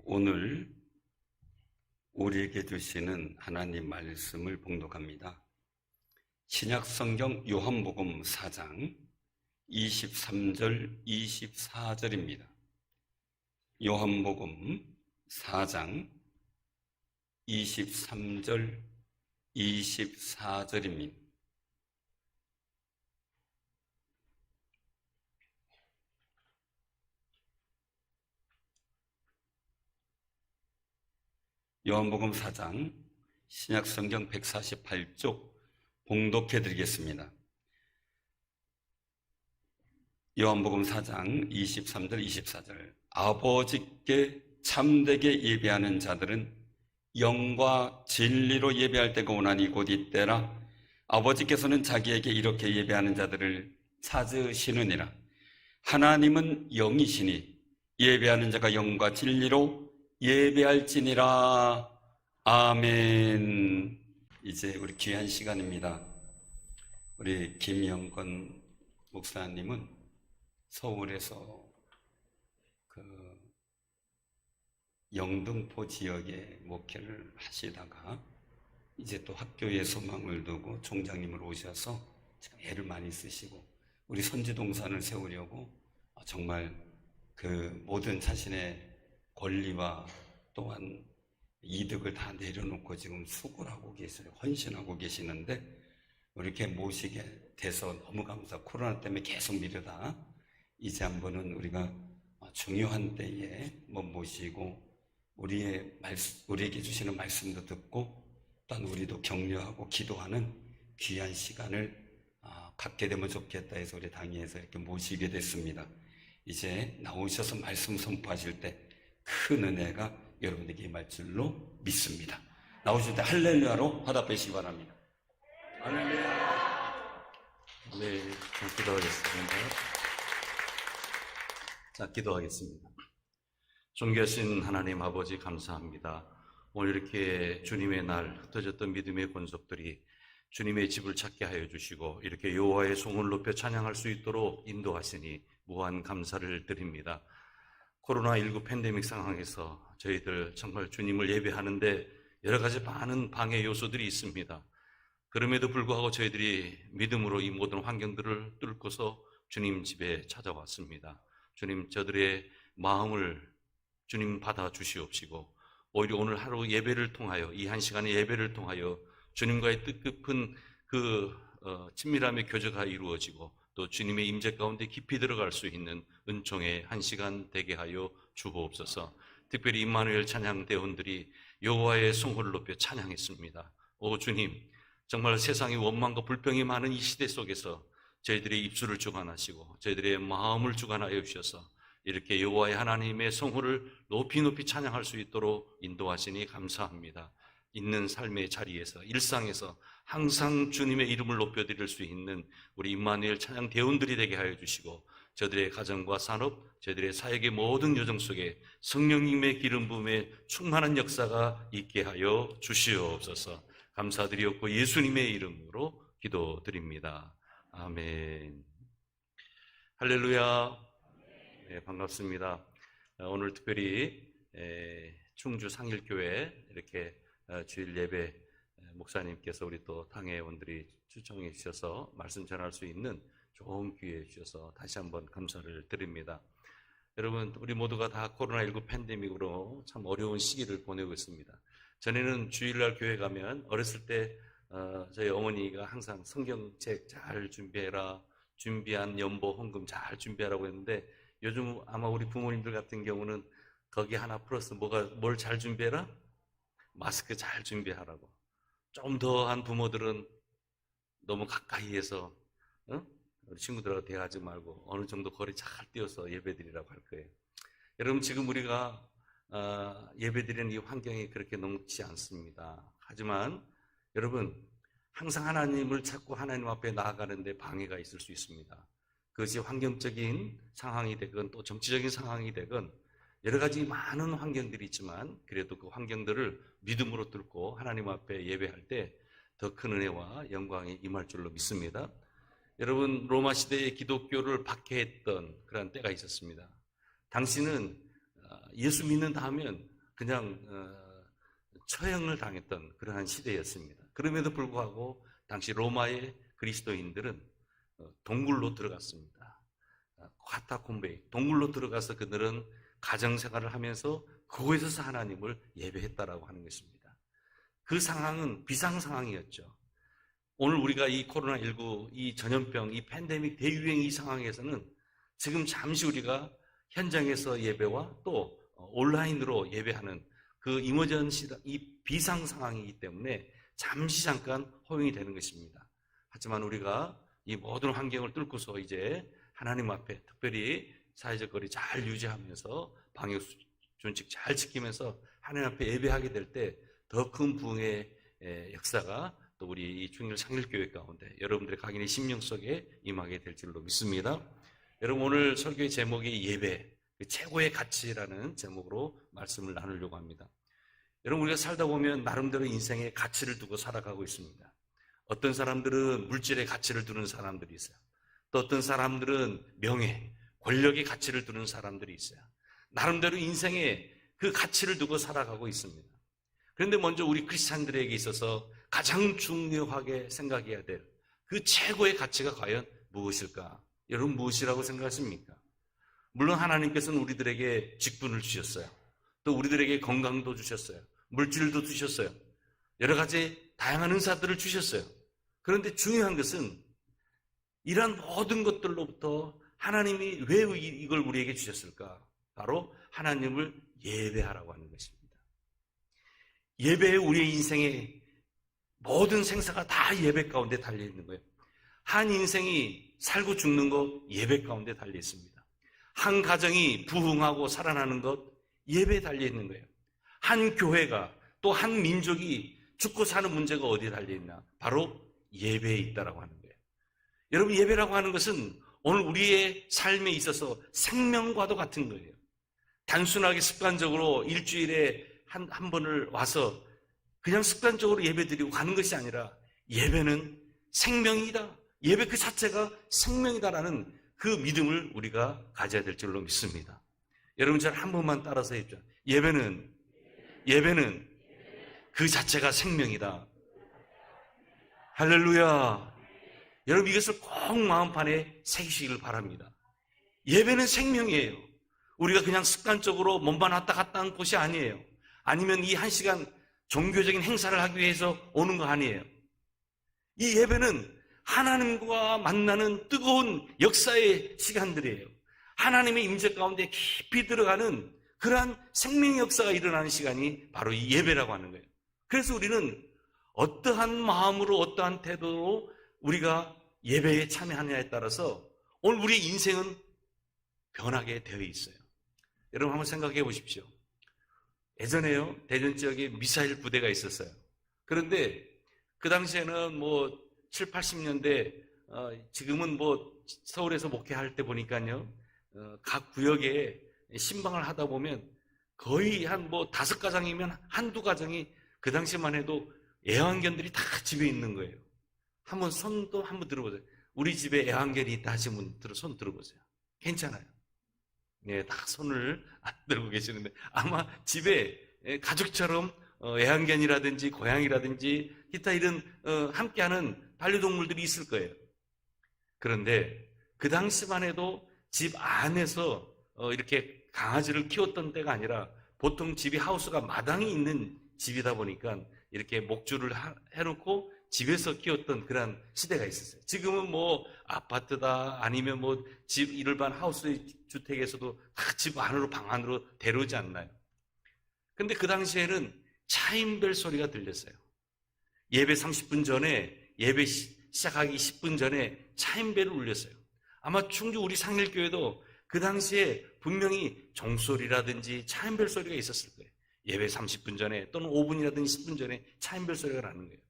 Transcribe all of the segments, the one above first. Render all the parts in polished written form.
오늘 우리에게 주시는 하나님 말씀을 봉독합니다. 신약성경 요한복음 4장 23절 24절입니다. 요한복음 4장 23절 24절입니다. 요한복음 4장 신약성경 148쪽 봉독해 드리겠습니다. 요한복음 4장 23절 24절 아버지께 참되게 예배하는 자들은 영과 진리로 예배할 때가 오나니 곧 이때라. 아버지께서는 자기에게 이렇게 예배하는 자들을 찾으시느니라. 하나님은 영이시니 예배하는 자가 영과 진리로 예배할지니라. 아멘. 이제 우리 귀한 시간입니다. 우리 김영건 목사님은 서울에서 영등포 지역에 목회를 하시다가 이제 또 학교에 소망을 두고 총장님을 오셔서 지금 애를 많이 쓰시고 우리 선지동산을 세우려고 정말 모든 자신의 권리와 또한 이득을 다 내려놓고 지금 수고를 하고 계세요. 헌신하고 계시는데 이렇게 모시게 돼서 너무 감사. 코로나 때문에 계속 미루다 이제 한번은 우리가 중요한 때에 모시고 우리에게 주시는 말씀도 듣고 또한 우리도 격려하고 기도하는 귀한 시간을 갖게 되면 좋겠다 해서 우리 당회에서 이렇게 모시게 됐습니다. 이제 나오셔서 말씀 선포하실 때 큰 은혜가 여러분에게 임할 줄로 믿습니다. 나오실 때 할렐루야로 화답하시기 바랍니다. 할렐루야. 네, 기도하겠습니다. 자, 기도하겠습니다. 존귀하신 하나님 아버지 감사합니다. 오늘 이렇게 주님의 날 흩어졌던 믿음의 권속들이 주님의 집을 찾게 하여 주시고 이렇게 여호와의 송을 높여 찬양할 수 있도록 인도하시니 무한 감사를 드립니다. 코로나19 팬데믹 상황에서 저희들 정말 주님을 예배하는데 여러 가지 많은 방해 요소들이 있습니다. 그럼에도 불구하고 저희들이 믿음으로 이 모든 환경들을 뚫고서 주님 집에 찾아왔습니다. 주님, 저들의 마음을 주님 받아 주시옵시고 오히려 오늘 하루 예배를 통하여 이 한 시간의 예배를 통하여 주님과의 뜻깊은 친밀함의 교제가 이루어지고 또 주님의 임재 가운데 깊이 들어갈 수 있는 은총의 한 시간 되게 하여 주옵소서. 특별히 임마누엘 찬양대원들이 여호와의 성호를 높여 찬양했습니다. 오 주님, 정말 세상의 원망과 불평이 많은 이 시대 속에서 저희들의 입술을 주관하시고 저희들의 마음을 주관하여 주셔서 이렇게 여호와의 하나님의 성호를 높이 찬양할 수 있도록 인도하시니 감사합니다. 있는 삶의 자리에서 일상에서 항상 주님의 이름을 높여드릴 수 있는 우리 임마누엘 찬양 대원들이 되게 하여 주시고 저들의 가정과 산업, 저들의 사역의 모든 여정 속에 성령님의 기름 부음에 충만한 역사가 있게 하여 주시옵소서. 감사드리옵고 예수님의 이름으로 기도드립니다. 아멘. 할렐루야. 네, 반갑습니다. 오늘 특별히 충주 상일교회 이렇게 주일 예배 목사님께서 우리 또 당회원들이 초청해 주셔서 말씀 전할 수 있는 좋은 기회 주셔서 다시 한번 감사를 드립니다. 여러분, 우리 모두가 다 코로나19 팬데믹으로 참 어려운 시기를 보내고 있습니다. 전에는 주일날 교회 가면 어렸을 때 저희 어머니가 항상 성경책 잘 준비해라, 준비한 연보 헌금 잘 준비하라고 했는데 요즘 아마 우리 부모님들 같은 경우는 거기 하나 플러스 뭘 잘 준비해라? 마스크 잘 준비하라고. 좀 더한 부모들은 너무 가까이에서 우리 친구들하고 대화하지 말고 어느 정도 거리 잘 띄워서 예배드리라고 할 거예요. 여러분, 지금 우리가 예배드리는 이 환경이 그렇게 녹지 않습니다. 하지만 여러분, 항상 하나님을 찾고 하나님 앞에 나아가는데 방해가 있을 수 있습니다. 그것이 환경적인 상황이 되건 또 정치적인 상황이 되건 여러 가지 많은 환경들이 있지만 그래도 그 환경들을 믿음으로 뚫고 하나님 앞에 예배할 때 더 큰 은혜와 영광이 임할 줄로 믿습니다. 여러분, 로마 시대의 기독교를 박해했던 그런 때가 있었습니다. 당시는 예수 믿는다 하면 그냥 처형을 당했던 그러한 시대였습니다. 그럼에도 불구하고 당시 로마의 그리스도인들은 동굴로 들어갔습니다. 카타콤베 동굴로 들어가서 그들은 가정생활을 하면서 그곳에서 하나님을 예배했다라고 하는 것입니다. 그 상황은 비상 상황이었죠. 오늘 우리가 이 코로나19, 이 전염병, 이 팬데믹 대유행 이 상황에서는 지금 잠시 우리가 현장에서 예배와 또 온라인으로 예배하는 그 이머전시, 이 비상 상황이기 때문에 잠시 잠깐 허용이 되는 것입니다. 하지만 우리가 이 모든 환경을 뚫고서 이제 하나님 앞에 특별히 사회적 거리 잘 유지하면서 방역 준칙 잘 지키면서 하나님 앞에 예배하게 될 때 더 큰 부흥의 역사가 또 우리 이 중일 상일교회 가운데 여러분들의 각인의 심령 속에 임하게 될 줄로 믿습니다. 여러분, 오늘 설교의 제목이 예배, 최고의 가치라는 제목으로 말씀을 나누려고 합니다. 여러분, 우리가 살다 보면 나름대로 인생에 가치를 두고 살아가고 있습니다. 어떤 사람들은 물질의 가치를 두는 사람들이 있어요. 또 어떤 사람들은 명예, 권력의 가치를 두는 사람들이 있어요. 나름대로 인생에 그 가치를 두고 살아가고 있습니다. 그런데 먼저 우리 크리스찬들에게 있어서 가장 중요하게 생각해야 될 그 최고의 가치가 과연 무엇일까? 여러분, 무엇이라고 생각하십니까? 물론 하나님께서는 우리들에게 직분을 주셨어요. 또 우리들에게 건강도 주셨어요. 물질도 주셨어요. 여러 가지 다양한 은사들을 주셨어요. 그런데 중요한 것은 이러한 모든 것들로부터 하나님이 왜 이걸 우리에게 주셨을까? 바로 하나님을 예배하라고 하는 것입니다. 예배에 우리의 인생의 모든 생사가 다 예배 가운데 달려있는 거예요. 한 인생이 살고 죽는 것 예배 가운데 달려있습니다. 한 가정이 부흥하고 살아나는 것 예배에 달려있는 거예요. 한 교회가 또 한 민족이 죽고 사는 문제가 어디에 달려있나? 바로 예배에 있다라고 하는 거예요. 여러분, 예배라고 하는 것은 오늘 우리의 삶에 있어서 생명과도 같은 거예요. 단순하게 습관적으로 일주일에 한 번을 와서 그냥 습관적으로 예배드리고 가는 것이 아니라 예배는 생명이다. 예배 그 자체가 생명이다라는 그 믿음을 우리가 가져야 될 줄로 믿습니다. 여러분, 저를 한 번만 따라서 해주죠. 예배는 그 자체가 생명이다. 할렐루야. 여러분, 이것을 꼭 마음판에 새기시길 바랍니다. 예배는 생명이에요. 우리가 그냥 습관적으로 몸만 왔다 갔다 하는 곳이 아니에요. 아니면 이 한 시간 종교적인 행사를 하기 위해서 오는 거 아니에요. 이 예배는 하나님과 만나는 뜨거운 역사의 시간들이에요. 하나님의 임재 가운데 깊이 들어가는 그러한 생명의 역사가 일어나는 시간이 바로 이 예배라고 하는 거예요. 그래서 우리는 어떠한 마음으로 어떠한 태도로 우리가 예배에 참여하느냐에 따라서 오늘 우리의 인생은 변하게 되어 있어요. 여러분, 한번 생각해 보십시오. 예전에요, 대전 지역에 미사일 부대가 있었어요. 그런데 그 당시에는 뭐 7, 80년대, 지금은 뭐 서울에서 목회할 때 보니까요, 각 구역에 신방을 하다 보면 거의 한 뭐 5가정이면 한두 가정이 그 당시만 해도 애완견들이 다 집에 있는 거예요. 손도 한번 들어보세요. 우리 집에 애완견이 있다 하시는 분 손 들어보세요. 괜찮아요. 네, 다 손을 안 들고 계시는데 아마 집에 가족처럼 애완견이라든지 고양이라든지 기타 이런 함께하는 반려동물들이 있을 거예요. 그런데 그 당시만 해도 집 안에서 이렇게 강아지를 키웠던 때가 아니라 보통 집이 하우스가 마당이 있는 집이다 보니까 이렇게 목줄을 해놓고 집에서 키웠던 그런 시대가 있었어요. 지금은 뭐 아파트다 아니면 뭐 집 일반 하우스 주택에서도 다 집 안으로 방 안으로 데려오지 않나요? 근데 그 당시에는 차인벨 소리가 들렸어요. 예배 30분 전에, 예배 시작하기 10분 전에 차인벨을 울렸어요. 아마 충주 우리 상일교회도 그 당시에 분명히 종소리라든지 차인벨 소리가 있었을 거예요. 예배 30분 전에 또는 5분이라든지 10분 전에 차인벨 소리가 나는 거예요.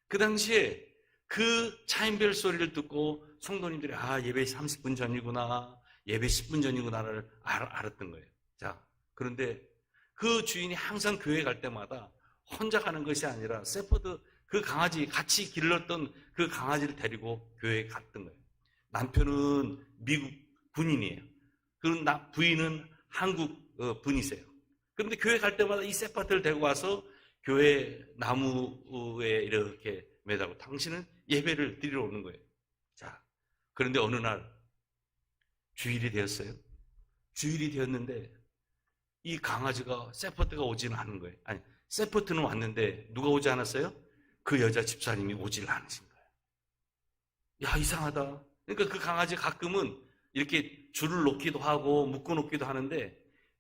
그 당시에 그 차인벨 소리를 듣고 성도님들이 예배 30분 전이구나, 예배 10분 전이구나를 알았던 거예요. 자, 그런데 그 주인이 항상 교회 갈 때마다 혼자 가는 것이 아니라 세퍼드 그 강아지 같이 길렀던 그 강아지를 데리고 교회에 갔던 거예요. 남편은 미국 군인이에요. 그리고 부인은 한국 분이세요. 그런데 교회 갈 때마다 이 셋바트를 데리고 와서 교회 나무에 이렇게 매달고 당신은 예배를 드리러 오는 거예요. 자, 그런데 어느 날 주일이 되었어요. 주일이 되었는데 이 강아지가 셋바트가 오지는 않은 거예요. 아니, 셋바트는 왔는데 누가 오지 않았어요? 그 여자 집사님이 오질 않으신 거예요. 야, 이상하다. 그러니까 그 강아지 가끔은 이렇게 줄을 놓기도 하고 묶어 놓기도 하는데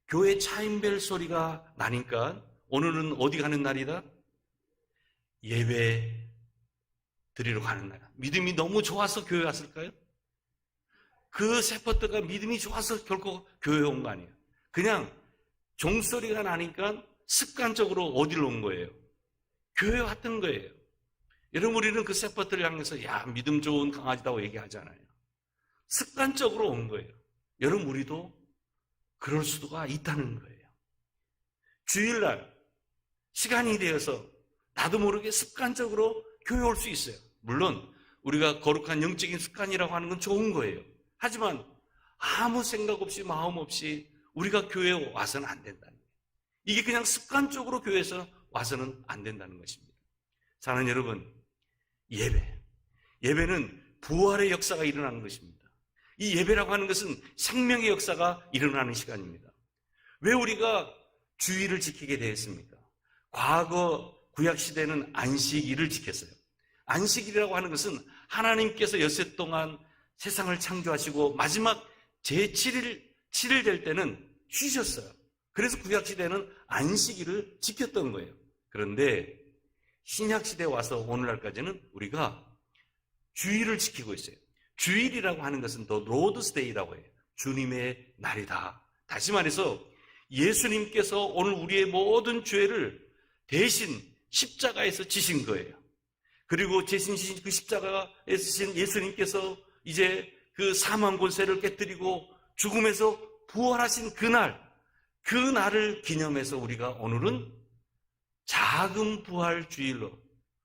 교회 차인벨 소리가 나니까 오늘은 어디 가는 날이다? 예배 드리러 가는 날. 믿음이 너무 좋아서 교회 왔을까요? 그 셰퍼드가 믿음이 좋아서 결코 교회에 온 거 아니에요. 그냥 종소리가 나니까 습관적으로 어디로 온 거예요? 교회에 왔던 거예요. 여러분, 우리는 그 셰퍼드를 향해서 야, 믿음 좋은 강아지다고 얘기하잖아요. 습관적으로 온 거예요. 여러분, 우리도 그럴 수도가 있다는 거예요. 주일날 시간이 되어서 나도 모르게 습관적으로 교회 올 수 있어요. 물론 우리가 거룩한 영적인 습관이라고 하는 건 좋은 거예요. 하지만 아무 생각 없이 마음 없이 우리가 교회에 와서는 안 된다는 거예요. 이게 그냥 습관적으로 교회에서 와서는 안 된다는 것입니다. 사랑하는 여러분, 예배는 부활의 역사가 일어나는 것입니다. 이 예배라고 하는 것은 생명의 역사가 일어나는 시간입니다. 왜 우리가 주일을 지키게 되었습니까? 과거 구약시대는 안식일을 지켰어요. 안식일이라고 하는 것은 하나님께서 엿새 동안 세상을 창조하시고 마지막 제7일 될 때는 쉬셨어요. 그래서 구약시대는 안식일을 지켰던 거예요. 그런데 신약시대에 와서 오늘날까지는 우리가 주일을 지키고 있어요. 주일이라고 하는 것은 더 로드스데이라고 해요. 주님의 날이다. 다시 말해서 예수님께서 오늘 우리의 모든 죄를 대신 십자가에서 지신 거예요. 그리고 대신 지신 그 십자가에 지신 예수님께서 이제 그 사망 권세를 깨뜨리고 죽음에서 부활하신 그 날을 기념해서 우리가 오늘은 작은 부활 주일로,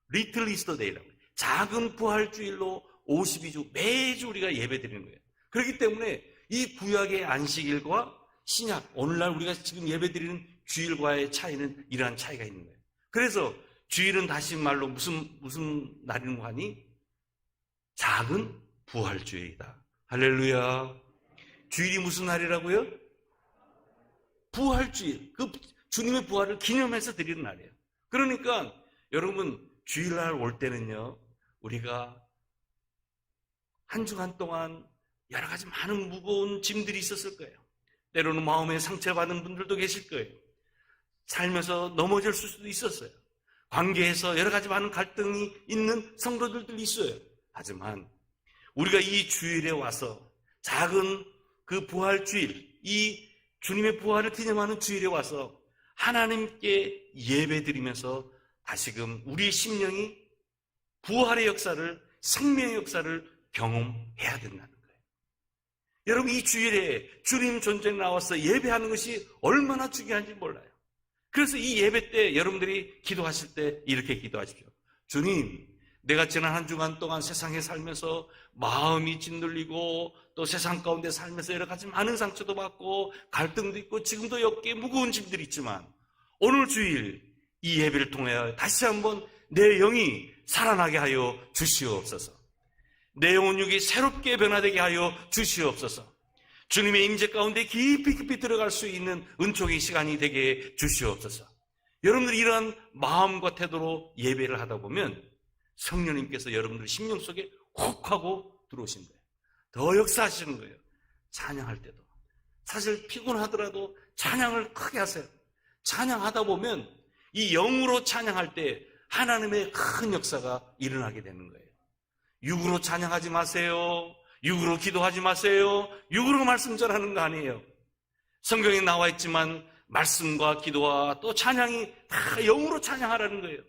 리틀 이스터 데이라고 해요. 작은 부활 주일로 52주 매주 우리가 예배드리는 거예요. 그렇기 때문에 이 구약의 안식일과 신약, 오늘날 우리가 지금 예배드리는 주일과의 차이는 이러한 차이가 있는 거예요. 그래서 주일은 다시 말로 무슨 날이라고 하니? 작은 부활 주일이다. 할렐루야. 주일이 무슨 날이라고요? 부활 주일. 그 주님의 부활을 기념해서 드리는 날이에요. 그러니까 여러분, 주일날 올 때는요, 우리가 한 주간 동안 여러 가지 많은 무거운 짐들이 있었을 거예요. 때로는 마음에 상처받은 분들도 계실 거예요. 살면서 넘어질 수도 있었어요. 관계에서 여러 가지 많은 갈등이 있는 성도들도 있어요. 하지만 우리가 이 주일에 와서 작은 그 부활 주일, 이 주님의 부활을 기념하는 주일에 와서 하나님께 예배드리면서 다시금 우리의 심령이 부활의 역사를, 생명의 역사를 경험해야 된다는 거예요. 여러분, 이 주일에 주님 존재에 나와서 예배하는 것이 얼마나 중요한지 몰라요. 그래서 이 예배 때 여러분들이 기도하실 때 이렇게 기도하십시오. 주님, 내가 지난 한 주간 동안 세상에 살면서 마음이 짓눌리고 또 세상 가운데 살면서 여러 가지 많은 상처도 받고 갈등도 있고 지금도 어깨에 무거운 짐들이 있지만 오늘 주일 이 예배를 통해 다시 한번 내 영이 살아나게 하여 주시옵소서. 내 영혼육이 새롭게 변화되게 하여 주시옵소서. 주님의 임재 가운데 깊이 들어갈 수 있는 은총의 시간이 되게 주시옵소서. 여러분들이 이러한 마음과 태도로 예배를 하다 보면 성령님께서 여러분들 심령 속에 훅 하고 들어오신 거예요. 더 역사하시는 거예요. 찬양할 때도 사실 피곤하더라도 찬양을 크게 하세요. 찬양하다 보면 이 영으로 찬양할 때 하나님의 큰 역사가 일어나게 되는 거예요. 육으로 찬양하지 마세요. 육으로 기도하지 마세요. 육으로 말씀 전하는 거 아니에요. 성경에 나와 있지만 말씀과 기도와 또 찬양이 다 영으로 찬양하라는 거예요.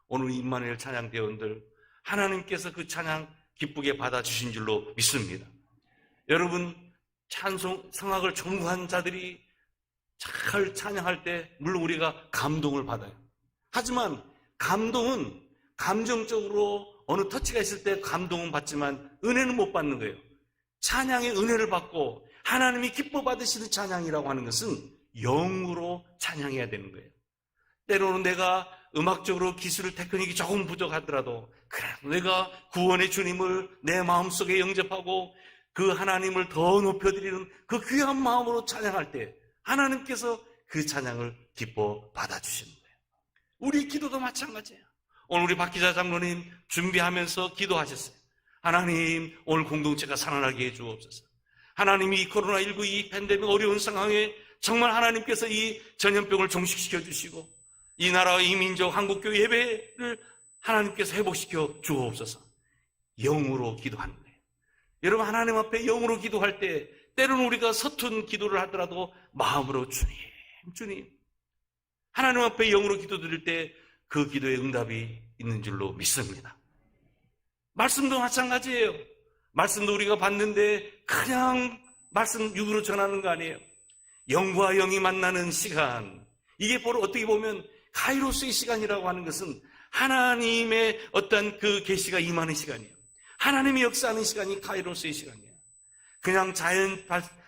오늘 임마누엘 찬양 대원들, 하나님께서 그 찬양 기쁘게 받아주신 줄로 믿습니다. 여러분, 찬송, 성악을 전무한 자들이 잘 찬양할 때 물론 우리가 감동을 받아요. 하지만 감동은 감정적으로 어느 터치가 있을 때 감동은 받지만 은혜는 못 받는 거예요. 찬양의 은혜를 받고 하나님이 기뻐 받으시는 찬양이라고 하는 것은 영으로 찬양해야 되는 거예요. 때로는 내가 음악적으로 기술 테크닉이 조금 부족하더라도 그래도 내가 구원의 주님을 내 마음속에 영접하고 그 하나님을 더 높여드리는 그 귀한 마음으로 찬양할 때 하나님께서 그 찬양을 기뻐 받아주시는 거예요. 우리 기도도 마찬가지예요. 오늘 우리 박 기자 장로님 준비하면서 기도하셨어요. 하나님, 오늘 공동체가 살아나게 해주옵소서. 하나님이 이 코로나19 이 팬데믹 어려운 상황에 정말 하나님께서 이 전염병을 종식시켜 주시고 이 나라 이 민족 한국교회 예배를 하나님께서 회복시켜 주옵소서. 영으로 기도하는 거예요. 여러분, 하나님 앞에 영으로 기도할 때 때로는 우리가 서툰 기도를 하더라도 마음으로 주님 하나님 앞에 영으로 기도드릴 때 그 기도에 응답이 있는 줄로 믿습니다. 말씀도 마찬가지예요. 말씀도 우리가 받는데 그냥 말씀 육으로 전하는 거 아니에요. 영과 영이 만나는 시간, 이게 바로 어떻게 보면 카이로스의 시간이라고 하는 것은 하나님의 어떤 그 계시가 임하는 시간이에요. 하나님이 역사하는 시간이 카이로스의 시간이에요. 그냥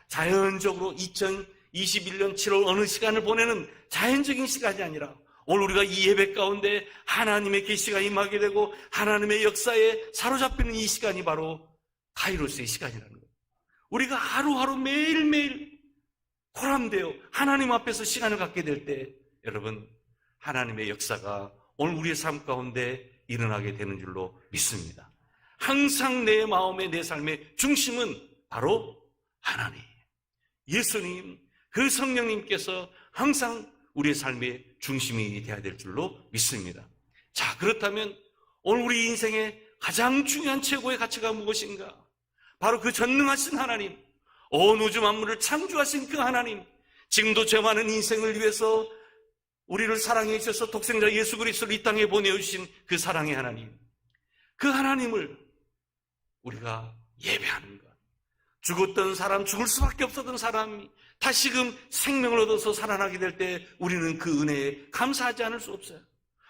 자연적으로 2021년 7월 어느 시간을 보내는 자연적인 시간이 아니라 오늘 우리가 이 예배 가운데 하나님의 계시가 임하게 되고 하나님의 역사에 사로잡히는 이 시간이 바로 카이로스의 시간이라는 거예요. 우리가 하루하루 매일매일 고람되어 하나님 앞에서 시간을 갖게 될 때 여러분, 하나님의 역사가 오늘 우리의 삶 가운데 일어나게 되는 줄로 믿습니다. 항상 내 마음의 내 삶의 중심은 바로 하나님, 예수님, 그 성령님께서 항상 우리의 삶의 중심이 되어야 될 줄로 믿습니다. 자, 그렇다면 오늘 우리 인생의 가장 중요한 최고의 가치가 무엇인가? 바로 그 전능하신 하나님, 온 우주 만물을 창조하신 그 하나님, 지금도 죄 많은 인생을 위해서 우리를 사랑해 주셔서 독생자 예수 그리스도를 이 땅에 보내주신 그 사랑의 하나님, 그 하나님을 우리가 예배하는 것. 죽었던 사람, 죽을 수밖에 없었던 사람이 다시금 생명을 얻어서 살아나게 될 때 우리는 그 은혜에 감사하지 않을 수 없어요.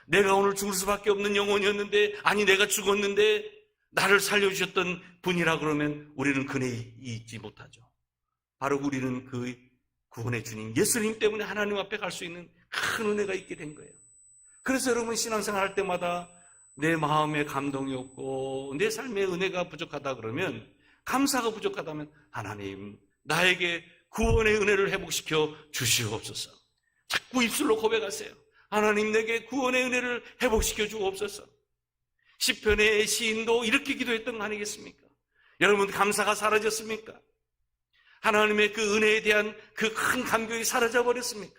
내가 오늘 죽을 수밖에 없는 영혼이었는데, 아니 내가 죽었는데 나를 살려주셨던 분이라 그러면 우리는 그 은혜에 잊지 못하죠. 바로 우리는 그 구원의 주님 예수님 때문에 하나님 앞에 갈 수 있는 큰 은혜가 있게 된 거예요. 그래서 여러분, 신앙생활 할 때마다 내 마음에 감동이 없고 내 삶의 은혜가 부족하다 그러면, 감사가 부족하다면 하나님, 나에게 구원의 은혜를 회복시켜 주시옵소서. 자꾸 입술로 고백하세요. 하나님, 내게 구원의 은혜를 회복시켜 주옵소서. 시편의 시인도 이렇게 기도했던 거 아니겠습니까? 여러분, 감사가 사라졌습니까? 하나님의 그 은혜에 대한 그 큰 감격이 사라져 버렸습니까?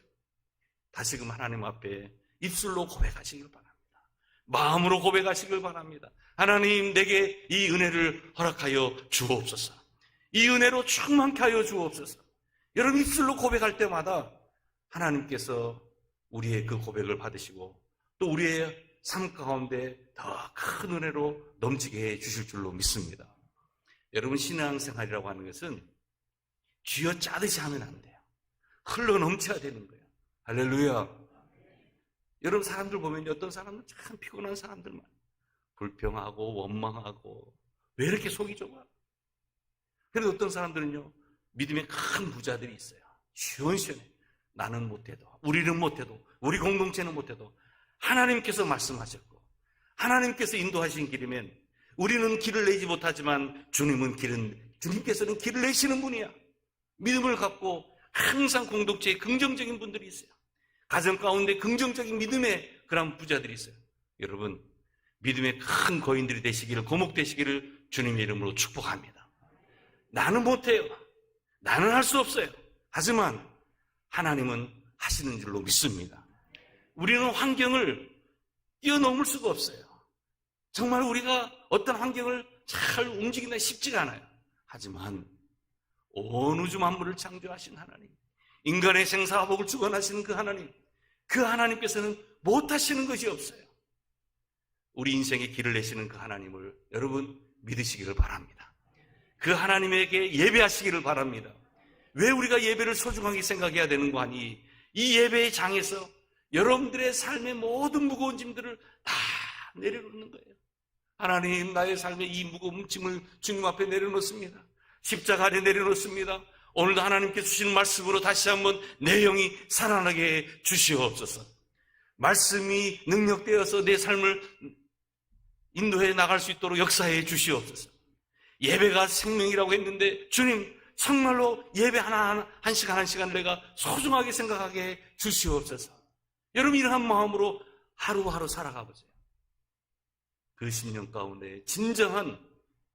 다시금 하나님 앞에 입술로 고백하시길 바랍니다. 마음으로 고백하시길 바랍니다. 하나님, 내게 이 은혜를 허락하여 주옵소서. 이 은혜로 충만케 하여 주옵소서. 여러분, 입술로 고백할 때마다 하나님께서 우리의 그 고백을 받으시고 또 우리의 삶 가운데 더 큰 은혜로 넘치게 해 주실 줄로 믿습니다. 여러분, 신앙생활이라고 하는 것은 쥐어짜듯이 하면 안 돼요. 흘러 넘쳐야 되는 거예요. 할렐루야. 여러분, 사람들 보면 어떤 사람은 참 피곤한 사람들만 불평하고 원망하고 왜 이렇게 속이 좁아? 그런데 어떤 사람들은요, 믿음의 큰 부자들이 있어요. 시원시원해. 나는 못해도, 우리는 못해도, 우리 공동체는 못해도 하나님께서 말씀하셨고 하나님께서 인도하신 길이면 우리는 길을 내지 못하지만 주님께서는 길을 내시는 분이야. 믿음을 갖고 항상 공동체에 긍정적인 분들이 있어요. 가정 가운데 긍정적인 믿음의 그런 부자들이 있어요. 여러분, 믿음의 큰 거인들이 되시기를, 고목 되시기를 주님의 이름으로 축복합니다. 나는 못해요. 나는 할 수 없어요. 하지만 하나님은 하시는 줄로 믿습니다. 우리는 환경을 뛰어넘을 수가 없어요. 정말 우리가 어떤 환경을 잘 움직이기가 쉽지가 않아요. 하지만 온 우주 만물을 창조하신 하나님, 인간의 생사화복을 주관하시는 그 하나님께서는 못하시는 것이 없어요. 우리 인생의 길을 내시는 그 하나님을 여러분 믿으시기를 바랍니다. 그 하나님에게 예배하시기를 바랍니다. 왜 우리가 예배를 소중하게 생각해야 되는 거 아니? 이 예배의 장에서 여러분들의 삶의 모든 무거운 짐들을 다 내려놓는 거예요. 하나님, 나의 삶의 이 무거운 짐을 주님 앞에 내려놓습니다. 십자가 아래 내려놓습니다. 오늘도 하나님께 주시는 말씀으로 다시 한번 내 영이 살아나게 해 주시옵소서. 말씀이 능력되어서 내 삶을 인도해 나갈 수 있도록 역사해 주시옵소서. 예배가 생명이라고 했는데 주님, 정말로 예배 한 시간 한 시간 내가 소중하게 생각하게 해 주시옵소서. 여러분, 이러한 마음으로 하루하루 살아가 보세요. 그 10년 가운데 진정한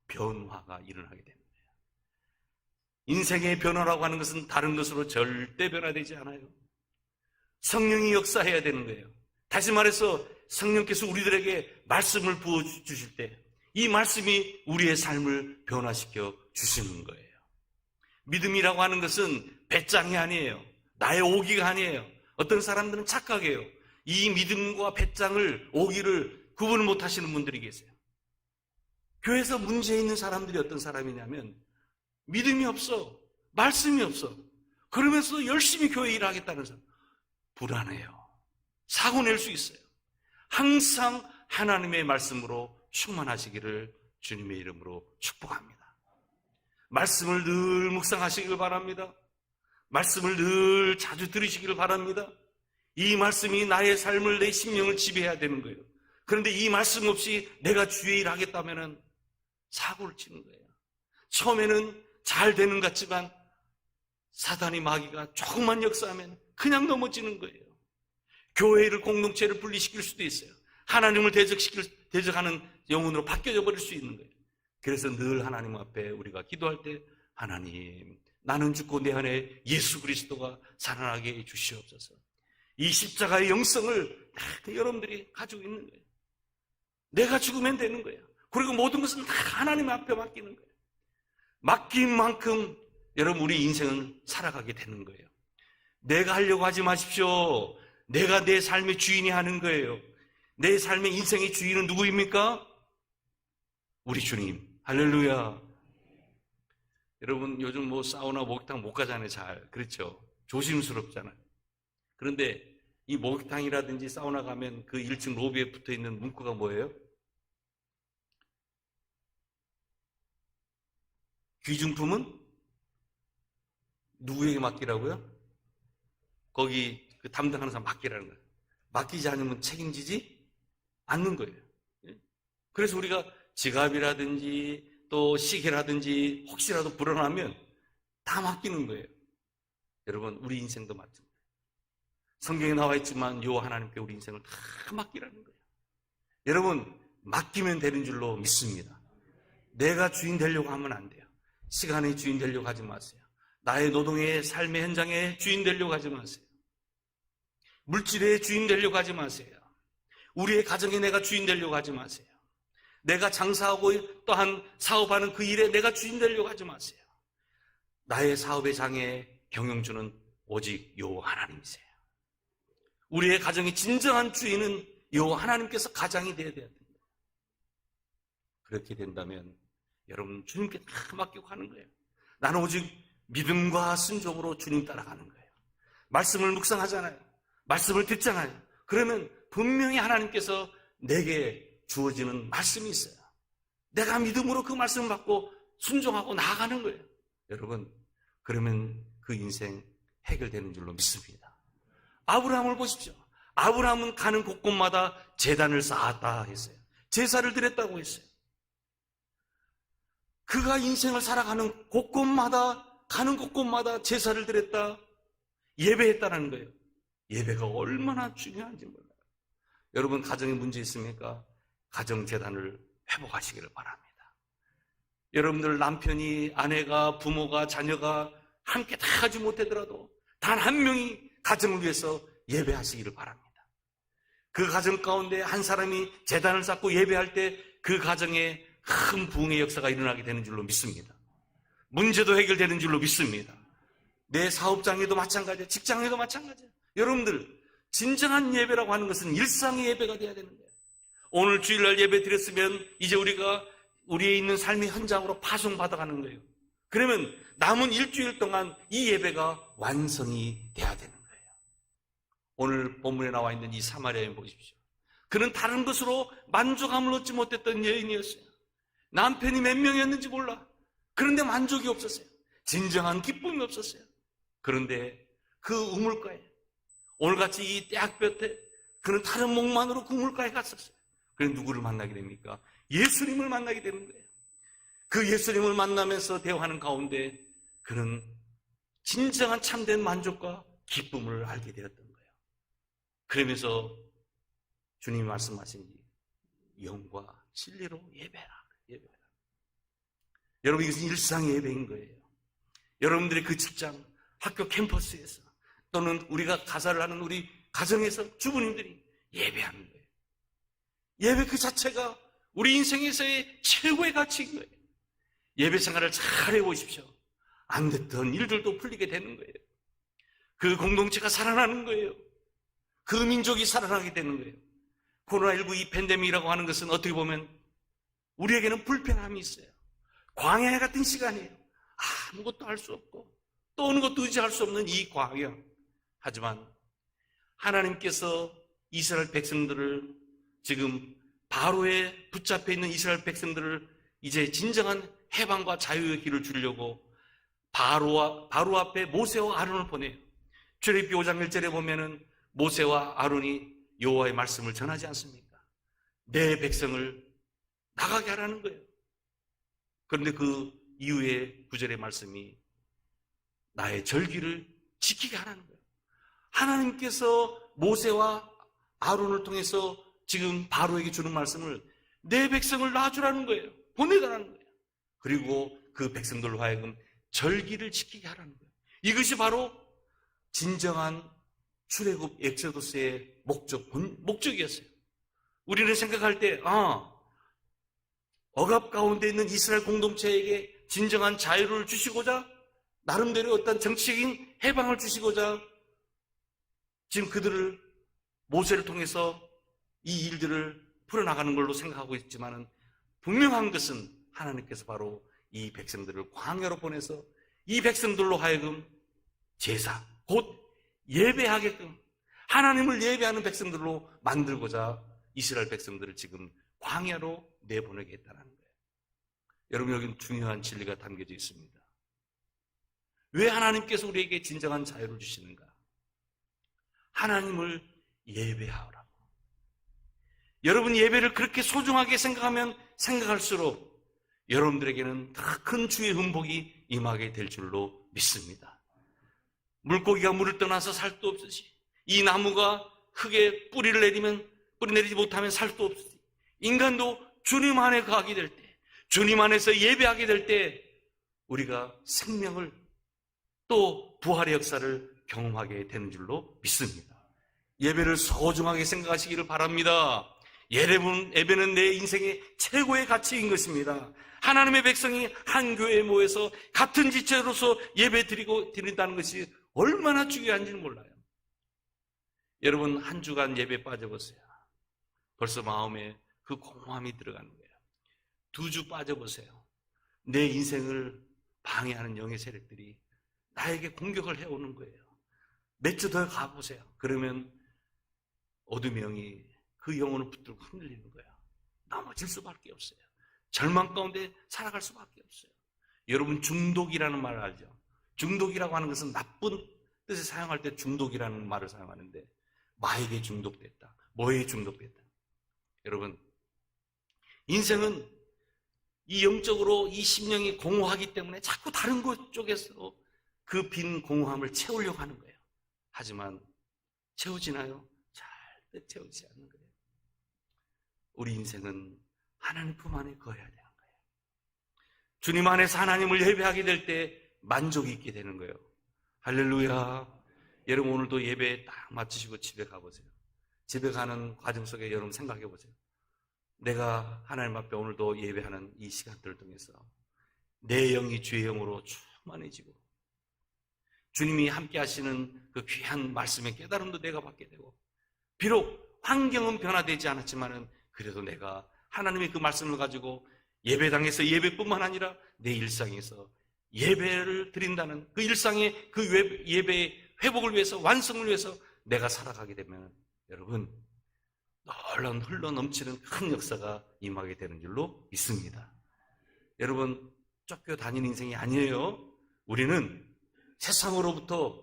변화가 일어나게 됩니다. 인생의 변화라고 하는 것은 다른 것으로 절대 변화되지 않아요. 성령이 역사해야 되는 거예요. 다시 말해서 성령께서 우리들에게 말씀을 부어주실 때 이 말씀이 우리의 삶을 변화시켜 주시는 거예요. 믿음이라고 하는 것은 배짱이 아니에요. 나의 오기가 아니에요. 어떤 사람들은 착각해요. 이 믿음과 배짱을, 오기를 구분을 못 하시는 분들이 계세요. 교회에서 문제 있는 사람들이 어떤 사람이냐면 믿음이 없어, 말씀이 없어. 그러면서 열심히 교회 일을 하겠다는 사람. 불안해요. 사고 낼 수 있어요. 항상 하나님의 말씀으로 충만하시기를 주님의 이름으로 축복합니다. 말씀을 늘 묵상하시길 바랍니다. 말씀을 늘 자주 들으시기를 바랍니다. 이 말씀이 나의 삶을, 내 심령을 지배해야 되는 거예요. 그런데 이 말씀 없이 내가 주의 일 하겠다면 사고를 치는 거예요. 처음에는 잘 되는 것 같지만 사단이, 마귀가 조금만 역사하면 그냥 넘어지는 거예요. 교회를, 공동체를 분리시킬 수도 있어요. 하나님을 대적하는 영혼으로 바뀌어져 버릴 수 있는 거예요. 그래서 늘 하나님 앞에 우리가 기도할 때, 하나님, 나는 죽고 내 안에 예수 그리스도가 살아나게 해 주시옵소서. 이 십자가의 영성을 다 여러분들이 가지고 있는 거예요. 내가 죽으면 되는 거예요. 그리고 모든 것은 다 하나님 앞에 맡기는 거예요. 맡긴 만큼 여러분, 우리 인생은 살아가게 되는 거예요. 내가 하려고 하지 마십시오. 내가 내 삶의 주인이 하는 거예요. 내 삶의 인생의 주인은 누구입니까? 우리 주님. 할렐루야. 여러분, 요즘 뭐 사우나, 목욕탕 못 가잖아요. 잘. 그렇죠. 조심스럽잖아요. 그런데 이 목욕탕이라든지 사우나 가면 그 1층 로비에 붙어 있는 문구가 뭐예요? 귀중품은 누구에게 맡기라고요? 거기 그 담당하는 사람 맡기라는 거예요. 맡기지 않으면 책임지지 않는 거예요. 그래서 우리가 지갑이라든지 또 시계라든지 혹시라도 불어나면 다 맡기는 거예요. 여러분, 우리 인생도 마찬가지예요. 성경에 나와 있지만 요 하나님께 우리 인생을 다 맡기라는 거예요. 여러분, 맡기면 되는 줄로 믿습니다. 내가 주인 되려고 하면 안 돼요. 시간의 주인 되려고 하지 마세요. 나의 노동의 삶의 현장의 주인 되려고 하지 마세요. 물질의 주인 되려고 하지 마세요. 우리의 가정에 내가 주인 되려고 하지 마세요. 내가 장사하고 또한 사업하는 그 일에 내가 주인 되려고 하지 마세요. 나의 사업의 장에 경영주는 오직 요 하나님이세요. 우리의 가정의 진정한 주인은 요 하나님께서 가장이 되어야 됩니다. 그렇게 된다면 여러분, 주님께 다 맡기고 가는 거예요. 나는 오직 믿음과 순종으로 주님 따라가는 거예요. 말씀을 묵상하잖아요. 말씀을 듣잖아요. 그러면 분명히 하나님께서 내게 주어지는 말씀이 있어요. 내가 믿음으로 그 말씀을 받고 순종하고 나아가는 거예요. 여러분, 그러면 그 인생 해결되는 줄로 믿습니다. 아브라함을 보십시오. 아브라함은 가는 곳곳마다 제단을 쌓았다 했어요. 제사를 드렸다고 했어요. 그가 인생을 살아가는 곳곳마다, 가는 곳곳마다 제사를 드렸다, 예배했다는 거예요. 예배가 얼마나 중요한지 몰라요. 여러분, 가정에 문제 있습니까? 가정재단을 회복하시기를 바랍니다. 여러분들 남편이, 아내가, 부모가, 자녀가 함께 다 하지 못하더라도 단 한 명이 가정을 위해서 예배하시기를 바랍니다. 그 가정 가운데 한 사람이 재단을 쌓고 예배할 때 그 가정에 큰 부흥의 역사가 일어나게 되는 줄로 믿습니다. 문제도 해결되는 줄로 믿습니다. 내 사업장에도 마찬가지예요. 직장에도 마찬가지예요. 여러분들, 진정한 예배라고 하는 것은 일상의 예배가 돼야 되는 거예요. 오늘 주일날 예배 드렸으면 이제 우리가 우리의 있는 삶의 현장으로 파송받아가는 거예요. 그러면 남은 일주일 동안 이 예배가 완성이 돼야 되는 거예요. 오늘 본문에 나와 있는 이 사마리아 여인 보십시오. 그는 다른 것으로 만족함을 얻지 못했던 여인이었어요. 남편이 몇 명이었는지 몰라. 그런데 만족이 없었어요. 진정한 기쁨이 없었어요. 그런데 그 우물가에, 오늘같이 이 대학교 때 그는 다른 목만으로 그 우물가에 갔었어요. 그래서 누구를 만나게 됩니까? 예수님을 만나게 되는 거예요. 그 예수님을 만나면서 대화하는 가운데 그는 진정한 참된 만족과 기쁨을 알게 되었던 거예요. 그러면서 주님이 말씀하신 영과 진리로 예배하라. 여러분, 이것은 일상의 예배인 거예요. 여러분들의 그 직장, 학교 캠퍼스에서 또는 우리가 가사를 하는 우리 가정에서 주부님들이 예배하는 거예요. 예배 그 자체가 우리 인생에서의 최고의 가치인 거예요. 예배 생활을 잘 해보십시오. 안 됐던 일들도 풀리게 되는 거예요. 그 공동체가 살아나는 거예요. 그 민족이 살아나게 되는 거예요. 코로나19 이 팬데믹이라고 하는 것은 어떻게 보면 우리에게는 불편함이 있어요. 광야 같은 시간이에요. 아무것도 할 수 없고 또 어느 것도 의지할 수 없는 이 광야. 하지만 하나님께서 이스라엘 백성들을, 지금 바로에 붙잡혀 있는 이스라엘 백성들을 이제 진정한 해방과 자유의 길을 주려고 바로 앞에 모세와 아론을 보내요. 출애굽기 5장 1절에 보면은 모세와 아론이 여호와의 말씀을 전하지 않습니까? 내 백성을 나가게 하라는 거예요. 그런데 그 이후에 9절의 말씀이 나의 절기를 지키게 하라는 거예요. 하나님께서 모세와 아론을 통해서 지금 바로에게 주는 말씀을 내 백성을 놔주라는 거예요. 보내가라는 거예요. 그리고 그 백성들로 하여금 절기를 지키게 하라는 거예요. 이것이 바로 진정한 출애굽 엑소더스의 목적이었어요. 우리는 생각할 때 억압 가운데 있는 이스라엘 공동체에게 진정한 자유를 주시고자, 나름대로 어떤 정치적인 해방을 주시고자 지금 그들을, 모세를 통해서 이 일들을 풀어나가는 걸로 생각하고 있지만은, 분명한 것은 하나님께서 바로 이 백성들을 광야로 보내서 이 백성들로 하여금 제사, 곧 예배하게끔 하나님을 예배하는 백성들로 만들고자 이스라엘 백성들을 지금 광야로 내보내게 했다는 거예요. 여러분, 여기는 중요한 진리가 담겨져 있습니다. 왜 하나님께서 우리에게 진정한 자유를 주시는가? 하나님을 예배하라고. 여러분, 예배를 그렇게 소중하게 생각하면 생각할수록 여러분들에게는 더 큰 주의 은복이 임하게 될 줄로 믿습니다. 물고기가 물을 떠나서 살도 없으시, 이 나무가 흙에 뿌리를 내리면, 뿌리 내리지 못하면 살도 없으시, 인간도 주님 안에 거하게 될 때, 주님 안에서 예배하게 될 때 우리가 생명을, 또 부활의 역사를 경험하게 되는 줄로 믿습니다. 예배를 소중하게 생각하시기를 바랍니다. 예배는 내 인생의 최고의 가치인 것입니다. 하나님의 백성이 한 교회에 모여서 같은 지체로서 예배 드린다는 것이 얼마나 중요한지는 몰라요. 여러분, 한 주간 예배 빠져보세요. 벌써 마음에 그 공허함이 들어가는 거예요. 2주 빠져보세요. 내 인생을 방해하는 영의 세력들이 나에게 공격을 해오는 거예요. 몇 주 더 가보세요. 그러면 어둠의 영이 그 영혼을 붙들고 흔들리는 거예요. 넘어질 수밖에 없어요. 절망 가운데 살아갈 수밖에 없어요. 여러분, 중독이라는 말을 알죠? 중독이라고 하는 것은 나쁜 뜻에 사용할 때 중독이라는 말을 사용하는데, 마에게 중독됐다, 뭐에 중독됐다. 여러분, 인생은 이 영적으로 이 심령이 공허하기 때문에 자꾸 다른 것 쪽에서 그 빈 공허함을 채우려고 하는 거예요. 하지만 채워지나요? 절대 채우지 않는 거예요. 우리 인생은 하나님 품 안에 거해야 되는 거예요. 주님 안에서 하나님을 예배하게 될 때 만족이 있게 되는 거예요. 할렐루야. 여러분, 오늘도 예배 딱 마치시고 집에 가보세요. 집에 가는 과정 속에 여러분 생각해 보세요. 내가 하나님 앞에 오늘도 예배하는 이 시간들을 통해서 내 영이 주의 영으로 충만해지고, 주님이 함께 하시는 그 귀한 말씀의 깨달음도 내가 받게 되고, 비록 환경은 변화되지 않았지만은 그래도 내가 하나님의 그 말씀을 가지고 예배당에서 예배뿐만 아니라 내 일상에서 예배를 드린다는 그 일상의 그 예배의 회복을 위해서, 완성을 위해서 내가 살아가게 되면 여러분, 놀라운 흘러 넘치는 큰 역사가 임하게 되는 줄로 믿습니다. 여러분, 쫓겨 다니는 인생이 아니에요. 우리는 세상으로부터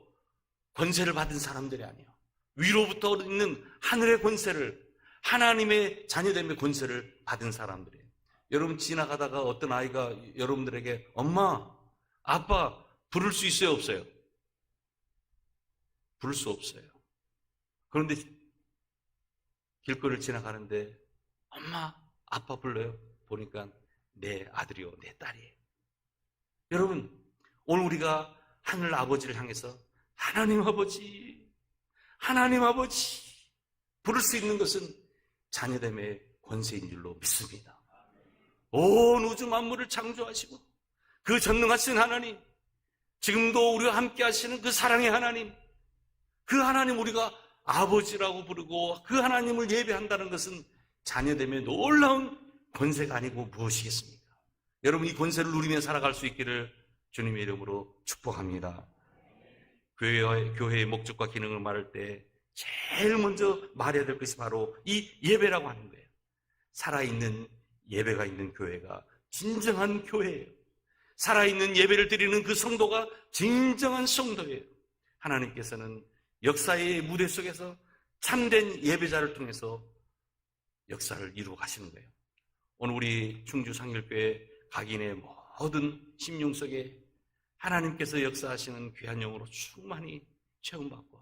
권세를 받은 사람들이 아니에요. 위로부터 있는 하늘의 권세를, 하나님의 자녀됨의 권세를 받은 사람들이에요. 여러분, 지나가다가 어떤 아이가 여러분들에게 엄마, 아빠 부를 수 있어요, 없어요? 부를 수 없어요. 그런데 길거리를 지나가는데 엄마, 아빠 불러요. 보니까 내 아들이요, 내 딸이에요. 여러분, 오늘 우리가 하늘 아버지를 향해서 하나님 아버지, 하나님 아버지 부를 수 있는 것은 자녀됨의 권세인 줄로 믿습니다. 온 우주 만물을 창조하시고 그 전능하신 하나님, 지금도 우리와 함께 하시는 그 사랑의 하나님, 그 하나님 우리가 아버지라고 부르고 그 하나님을 예배한다는 것은 자녀됨의 놀라운 권세가 아니고 무엇이겠습니까? 여러분, 이 권세를 누리며 살아갈 수 있기를 주님의 이름으로 축복합니다. 교회의 목적과 기능을 말할 때 제일 먼저 말해야 될 것이 바로 이 예배라고 하는 거예요. 살아있는 예배가 있는 교회가 진정한 교회예요. 살아있는 예배를 드리는 그 성도가 진정한 성도예요. 하나님께서는 역사의 무대 속에서 참된 예배자를 통해서 역사를 이루어 가시는 거예요. 오늘 우리 충주 상일교회 각인의 모든 심령 속에 하나님께서 역사하시는 귀한 영으로 충만히 체험받고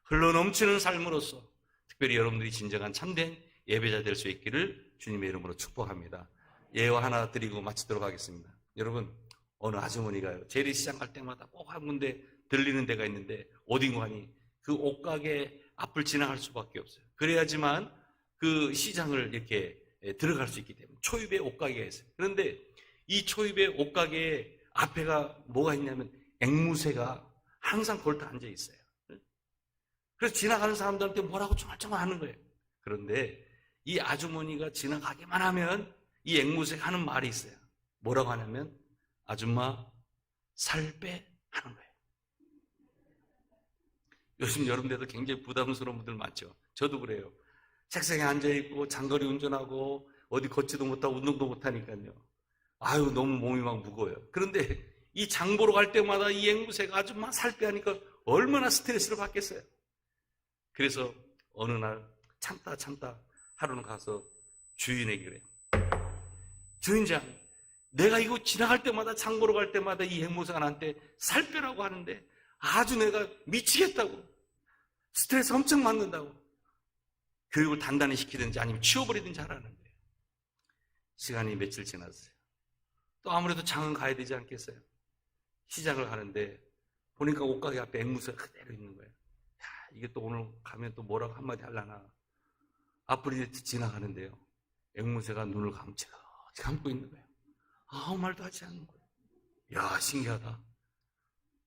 흘러넘치는 삶으로서 특별히 여러분들이 진정한 참된 예배자 될 수 있기를 주님의 이름으로 축복합니다. 예화 하나 드리고 마치도록 하겠습니다. 여러분, 어느 아주머니가요, 재래시장 갈 때마다 꼭 한 군데 들리는 데가 있는데 어딘가 하니 그 옷가게 앞을 지나갈 수밖에 없어요. 그래야지만 그 시장을 이렇게 들어갈 수 있기 때문에 초입에 옷가게가 있어요. 그런데 이 초입에 옷가게 앞에가 뭐가 있냐면 앵무새가 항상 걸터 앉아 있어요. 그래서 지나가는 사람들한테 뭐라고 쫑알쫑알 하는 거예요. 그런데 이 아주머니가 지나가기만 하면 이 앵무새가 하는 말이 있어요. 뭐라고 하냐면 아줌마 살 빼 하는 거예요. 요즘 여름에도 굉장히 부담스러운 분들 많죠. 저도 그래요. 책상에 앉아있고 장거리 운전하고 어디 걷지도 못하고 운동도 못하니까요. 아유, 너무 몸이 막 무거워요. 그런데 이 장 보러 갈 때마다 이 앵무새가 아줌마 살 빼 하니까 얼마나 스트레스를 받겠어요. 그래서 어느 날 참다 하루는 가서 주인에게 그래요. 주인장, 내가 이거 지나갈 때마다 장 보러 갈 때마다 이 앵무새가 나한테 살 빼라고 하는데 아주 내가 미치겠다고, 스트레스 엄청 받는다고, 교육을 단단히 시키든지 아니면 치워버리든지 하라는 거예요. 시간이 며칠 지났어요. 또 아무래도 장은 가야 되지 않겠어요? 시장을 가는데 보니까 옷가게 앞에 앵무새가 그대로 있는 거예요. 야, 이게 또 오늘 가면 또 뭐라고 한마디 하려나. 앞으로 지나가는데요, 앵무새가 눈을 감고 있는 거예요. 아무 말도 하지 않는 거예요. 야, 신기하다.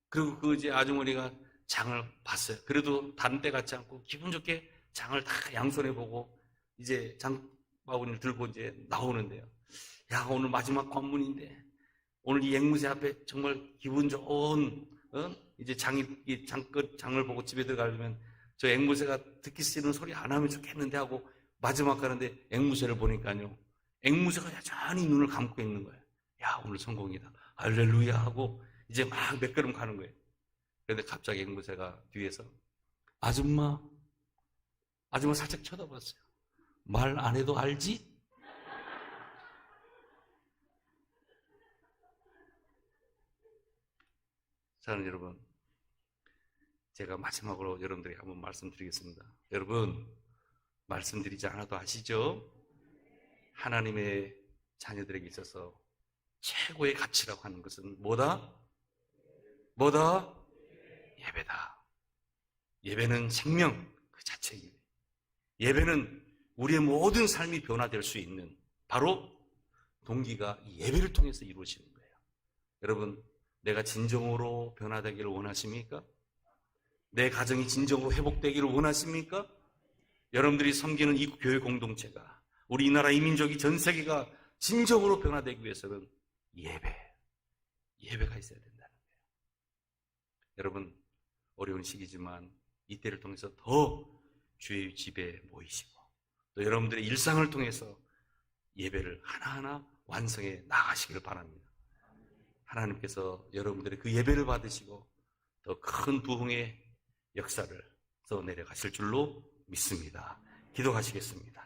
그리고 그 이제 아주머니가 장을 봤어요. 그래도 다른 때 같지 않고 기분 좋게 장을 다 양손에 보고 이제 장바구니를 들고 이제 나오는데요. 야, 오늘 마지막 관문인데 오늘 이 앵무새 앞에 정말 기분 좋은 이제 장을 보고 집에 들어가려면 저 앵무새가 듣기 싫은 소리 안 하면 좋겠는데 하고 마지막 가는데 앵무새를 보니까요, 앵무새가 여전히 눈을 감고 있는 거예요. 야, 오늘 성공이다, 할렐루야 하고 이제 막 몇 걸음 가는 거예요. 그런데 갑자기 앵무새가 뒤에서 아줌마 살짝 쳐다봤어요. 말 안 해도 알지? 사랑하는 여러분, 제가 마지막으로 여러분들에게 한번 말씀드리겠습니다. 여러분, 말씀드리지 않아도 아시죠? 하나님의 자녀들에게 있어서 최고의 가치라고 하는 것은 뭐다? 예배다. 예배는 생명 그 자체입니다. 예배는 우리의 모든 삶이 변화될 수 있는 바로 동기가 이 예배를 통해서 이루어지는 거예요. 여러분, 내가 진정으로 변화되기를 원하십니까? 내 가정이 진정으로 회복되기를 원하십니까? 여러분들이 섬기는 이 교회 공동체가, 우리 이 나라 이 민족이 전 세계가 진정으로 변화되기 위해서는 예배가 있어야 된다는 거예요. 여러분, 어려운 시기지만 이때를 통해서 더 주의 집에 모이시고 또 여러분들의 일상을 통해서 예배를 하나하나 완성해 나가시기를 바랍니다. 하나님께서 여러분들의 그 예배를 받으시고 더 큰 부흥의 역사를 써 내려가실 줄로 믿습니다. 기도하시겠습니다.